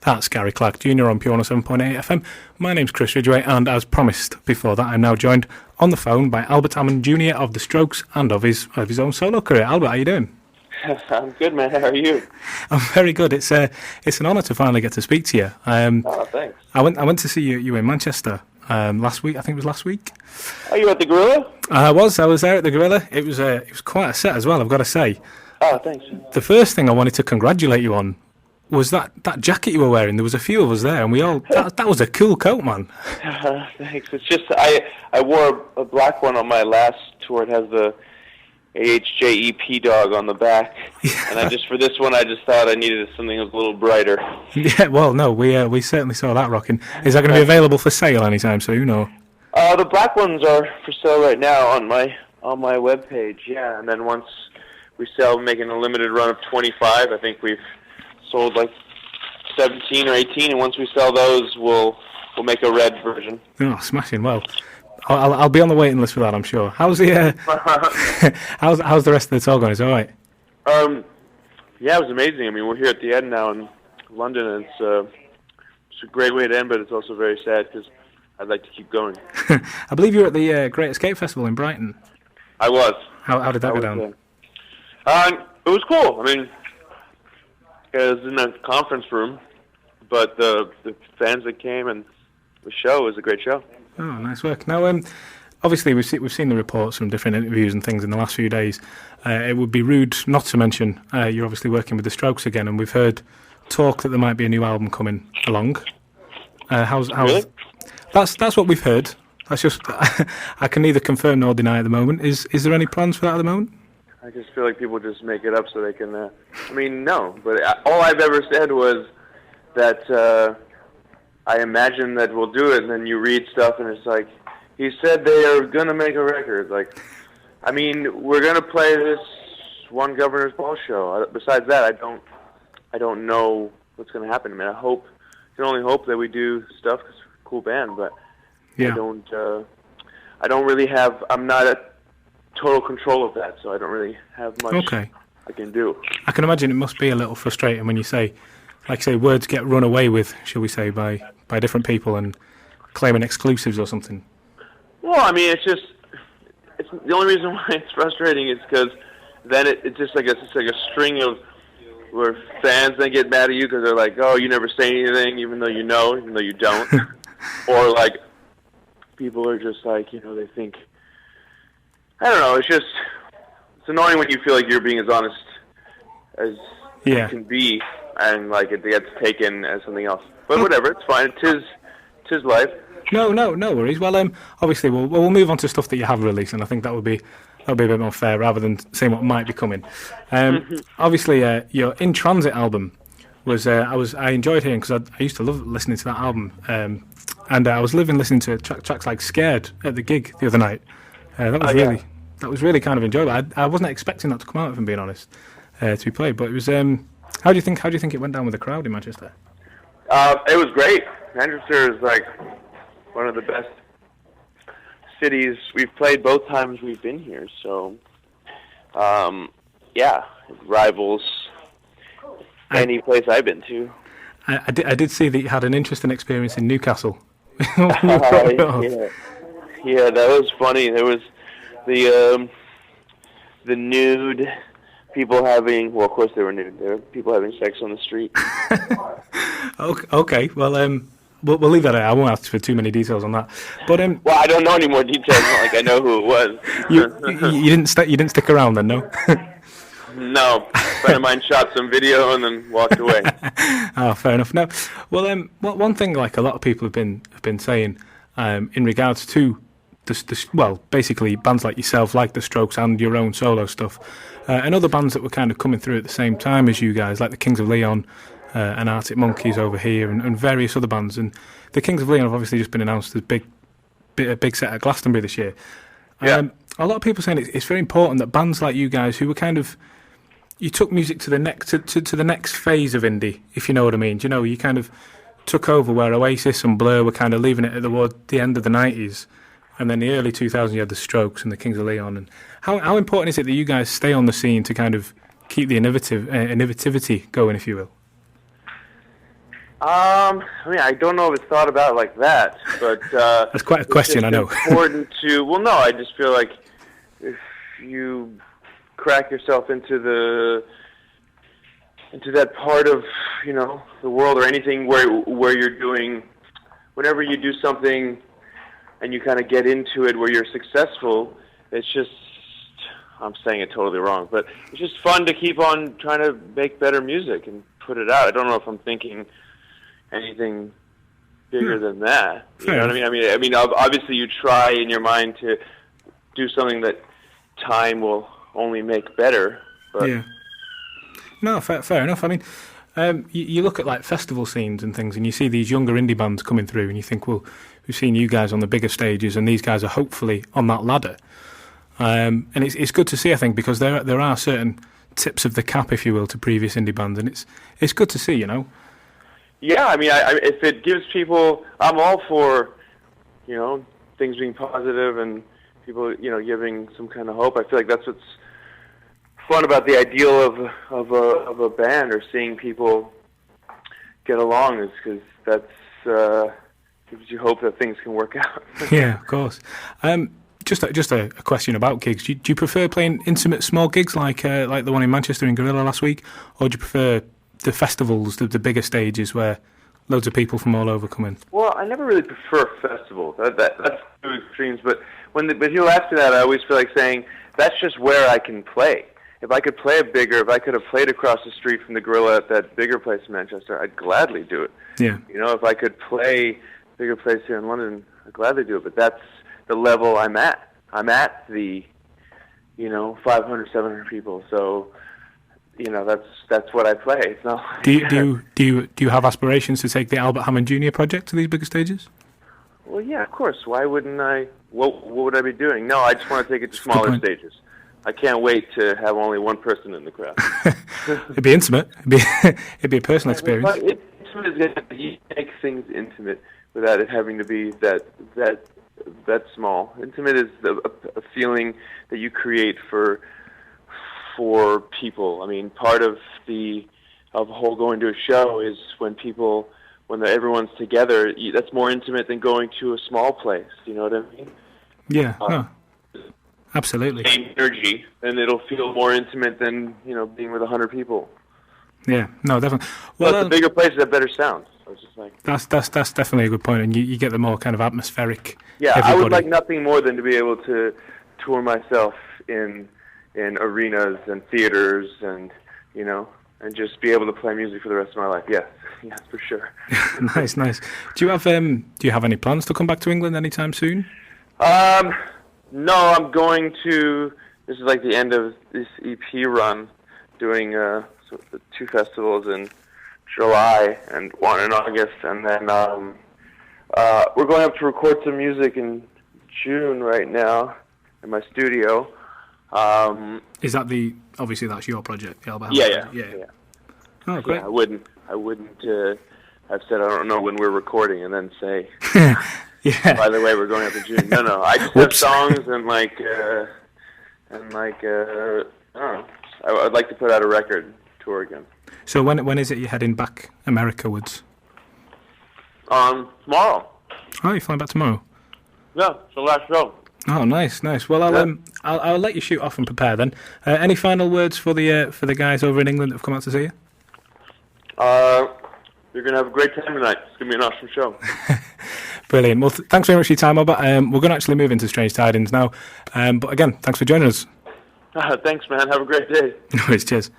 That's Gary Clark Jr. on Pure 107.8 FM. My name's Chris Ridgway, and as promised before that, I'm now joined on the phone by Albert Hammond Jr. of The Strokes and of his own solo career. Albert, how are you doing? I'm good, man. How are you? I'm very good. It's an honour to finally get to speak to you. Thanks. I went to see you in Manchester last week. I think it was last week. Are you at the Gorilla? I was there at the Gorilla. It was quite a set as well, I've got to say. Oh, thanks. The first thing I wanted to congratulate you on was that jacket you were wearing. There was a few of us there, and we all that was a cool coat, man. Thanks. It's just I wore a black one on my last tour. It has the AHJEP dog on the back, and for this one I just thought I needed something that was a little brighter. Yeah, well, no, we certainly saw that rocking. Is that going to be available for sale anytime soon, or? The black ones are for sale right now on my webpage. Yeah, and then once we sell, making a limited run of 25. I think we've sold like 17 or 18, and once we sell those, we'll make a red version. Oh, smashing! Well, I'll be on the waiting list for that, I'm sure. How's the how's the rest of the tour going? Is it all right? Yeah, it was amazing. I mean, we're here at the end now in London, and it's a great way to end, but it's also very sad because I'd like to keep going. I believe you were at the Great Escape Festival in Brighton. I was. How did that go down? It was cool. I mean, it was in a conference room, but the fans that came and the show was a great show. Oh, nice work. Now, obviously, we've seen the reports from different interviews and things in the last few days. It would be rude not to mention you're obviously working with the Strokes again, and we've heard talk that there might be a new album coming along. How's really? That's what we've heard. That's just I can neither confirm nor deny at the moment. Is there any plans for that at the moment? I just feel like people just make it up so they can. I mean, no, but all I've ever said was that I imagine that we'll do it, and then you read stuff, and it's like he said they are gonna make a record. Like, I mean, we're gonna play this one Governor's Ball show. Besides that, I don't know what's gonna happen. I mean, I can only hope that we do stuff 'cause we're a cool band, but yeah. I don't really have. I'm not at total control of that, so I don't really have much I can do. I can imagine it must be a little frustrating when you say, words get run away with, shall we say, by different people and claiming exclusives or something. Well, I mean, it's the only reason why it's frustrating is because then it's just like a string of where fans then get mad at you because they're like, oh, you never say anything, even though you don't, or like people are just like, they think. I don't know. It's annoying when you feel like you're being as honest as you can be, and like it gets taken as something else. But whatever, it's fine. Tis life. No worries. Well, obviously we'll move on to stuff that you have released, and I think that would be a bit more fair rather than saying what might be coming. Obviously, your In Transit album was I enjoyed hearing because I used to love listening to that album, and I was listening to tracks like Scared at the gig the other night. That was really kind of enjoyable. I wasn't expecting that to come out, if I'm being honest, to be played. But it was. How do you think it went down with the crowd in Manchester? It was great. Manchester is like one of the best cities we've played both times we've been here. So, it rivals any place I've been to. I did see that you had an interesting experience in Newcastle. Yeah, that was funny. There was the nude people having. Well, of course they were nude. There were people having sex on the street. Okay. Well, we'll leave that out. I won't ask for too many details on that. But well, I don't know any more details. Not like I know who it was. you didn't stick around then, no? No, a friend of mine shot some video and then walked away. Oh, fair enough. No, well, one thing like a lot of people have been saying in regards to basically bands like yourself, like the Strokes, and your own solo stuff, and other bands that were kind of coming through at the same time as you guys, like the Kings of Leon and Arctic Monkeys over here, and various other bands. And the Kings of Leon have obviously just been announced as a big set at Glastonbury this year. Yeah. A lot of people saying it's very important that bands like you guys, who were kind of, you took music to the next to the next phase of indie, if you know what I mean. You kind of took over where Oasis and Blur were kind of leaving it toward the end of the 90s. And then the early 2000s, you had the Strokes and the Kings of Leon. And how important is it that you guys stay on the scene to kind of keep the innovativity going, if you will? I mean, I don't know if it's thought about like that, but That's quite a question, I know. It's important to. Well, no, I just feel like if you crack yourself into that part of the world or anything where you're doing, whenever you do something and you kind of get into it where you're successful, it's just. I'm saying it totally wrong, but it's just fun to keep on trying to make better music and put it out. I don't know if I'm thinking anything bigger than that. You know what I mean? I mean, obviously you try in your mind to do something that time will only make better. But yeah. No, fair enough. I mean, you look at like festival scenes and things, and you see these younger indie bands coming through, and you think, well, we've seen you guys on the bigger stages, and these guys are hopefully on that ladder. And it's good to see, I think, because there are certain tips of the cap, if you will, to previous indie bands, and it's good to see, Yeah, I mean, if it gives people, I'm all for, things being positive and people, giving some kind of hope. I feel like that's what's fun about the ideal of a band or seeing people get along, is because that's gives you hope that things can work out. Yeah, of course. Just a question about gigs. Do you prefer playing intimate small gigs like the one in Manchester in Gorilla last week, or do you prefer the festivals, the bigger stages where loads of people from all over come in? Well, I never really prefer festivals. That's two extremes. But when people ask me that, I always feel like saying that's just where I can play. If I could play if I could have played across the street from the Gorilla at that bigger place in Manchester, I'd gladly do it. Yeah. If I could play a bigger place here in London, I'd gladly do it. But that's the level I'm at. I'm at the, 500, 700 people. So, that's what I play. It's not. Do you have aspirations to take the Albert Hammond Jr. project to these bigger stages? Well, yeah, of course. Why wouldn't I? What would I be doing? No, I just want to take it to smaller stages. I can't wait to have only one person in the crowd. It'd be intimate. It'd be a personal experience. But intimate is you make things intimate without it having to be that small. Intimate is a feeling that you create for people. I mean, part of the whole going to a show is when everyone's together. That's more intimate than going to a small place. You know what I mean? Yeah. Absolutely. Same energy, and it'll feel more intimate than being with 100 people. Yeah. No, definitely. Well, the bigger places have better sound. So it's just like that's definitely a good point, and you get the more kind of atmospheric. Yeah, everybody. I would like nothing more than to be able to tour myself in arenas and theaters, and and just be able to play music for the rest of my life. Yes, for sure. Nice. Do you have any plans to come back to England anytime soon? No, I'm going to. This is like the end of this EP run, doing 2 festivals in July and 1 in August, and then we're going up to record some music in June right now in my studio. Is that obviously that's your project, the Albert Yeah. Oh, great. Yeah, I wouldn't have said I don't know when we're recording and then say, yeah. By the way, we're going up in June. No, I just have songs and I don't know. I'd like to put out a record tour again. So when is it you're heading back America-wards? Tomorrow. Oh, you're flying back tomorrow? Yeah, it's the last show. Oh, nice. Well, I'll let you shoot off and prepare then. Any final words for the guys over in England that have come out to see you? You're gonna have a great time tonight. It's gonna be an awesome show. Brilliant. Well, thanks very much for your time, Albert. We're going to actually move into Strange Tidings now. But again, thanks for joining us. Thanks, man. Have a great day. No worries. Cheers.